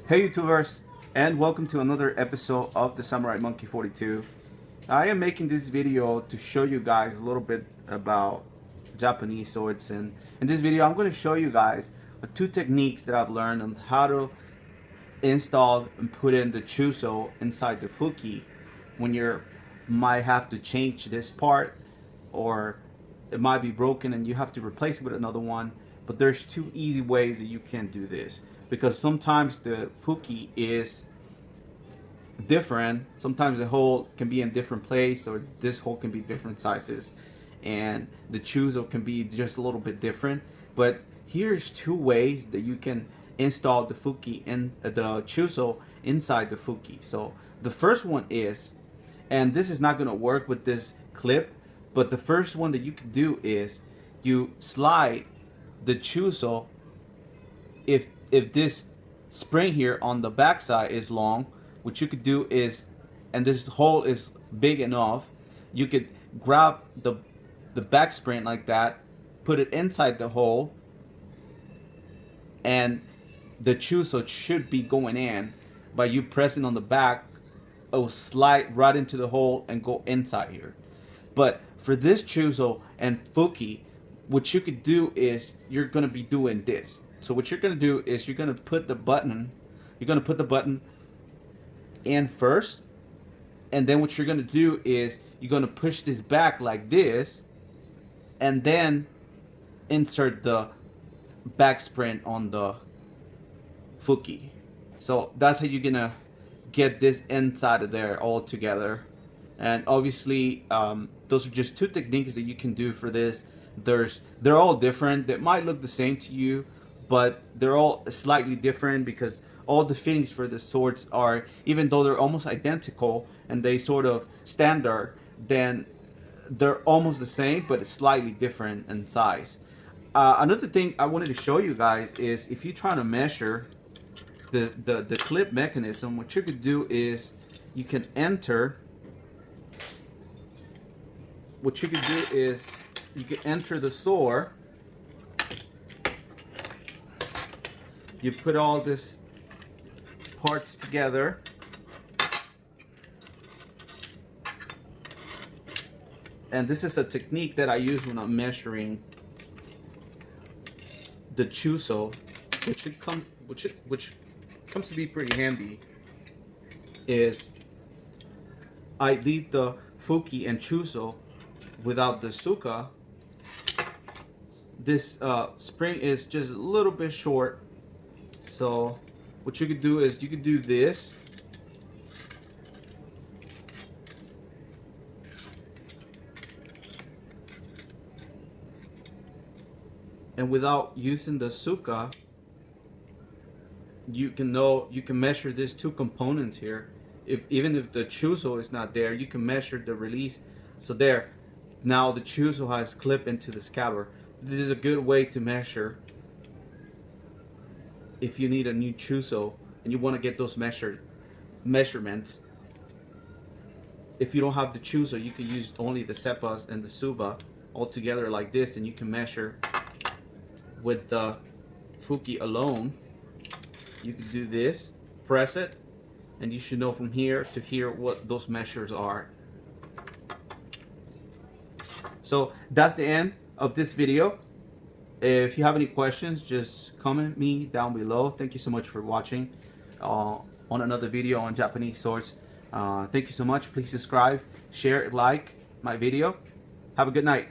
Hey YouTubers, and welcome to another episode of the Samurai Monkey 42. I am making this video to show you guys a little bit about Japanese swords, and in this video I'm going to show you guys two techniques that I've learned on how to install and put in the chuzo inside the fuki when you might have to change this part, or it might be broken and you have to replace it with another one. But there's two easy ways that you can do this, because sometimes the fuki is different. Sometimes the hole can be in different place, or this hole can be different sizes, and the chuzo can be just a little bit different. But here's two ways that you can install the fuki and the chuzo inside the fuki. So the first one is, and this is not going to work with this clip, but the first one that you can do is you slide the chuzo. If this spring here on the back side is long, what you could do is, and this hole is big enough, you could grab the back spring like that, put it inside the hole, and the chuzo should be going in. By you pressing on the back, it will slide right into the hole and go inside here. But for this chuzo and fuki, what you could do is you're gonna be doing this. So what you're gonna do is you're gonna put the button in first, and then what you're gonna do is you're gonna push this back like this, and then insert the back spring on the fuki. So that's how you're gonna get this inside of there all together. And obviously, those are just two techniques that you can do for this. They're all different. They might look the same to you, but they're all slightly different, because all the fittings for the swords are, even though they're almost identical and they sort of standard, then they're almost the same, but it's slightly different in size. Another thing I wanted to show you guys is, if you're trying to measure the clip mechanism, what you could do is you can enter. What you could do is you can enter the sword. You put all this parts together, and this is a technique that I use when I'm measuring the chuzo, which comes to be pretty handy. Is I leave the fuki and chuzo without the suka. This spring is just a little bit short, so what you could do is you could do this, and without using the suka, you can measure these two components here. Even if the chuzo is not there, you can measure the release. So there, now the chuzo has clipped into the scabbard. This is a good way to measure if you need a new chuzo and you want to get those measurements. If you don't have the chuzo, you can use only the seppas and the suba all together like this, and you can measure with the fuki alone. You can do this, press it, and you should know from here to here what those measures are. So that's the end of this video. If you have any questions, just comment me down below. Thank you so much for watching on another video on Japanese swords. Thank you so much. Please subscribe, share, like my video. Have a good night.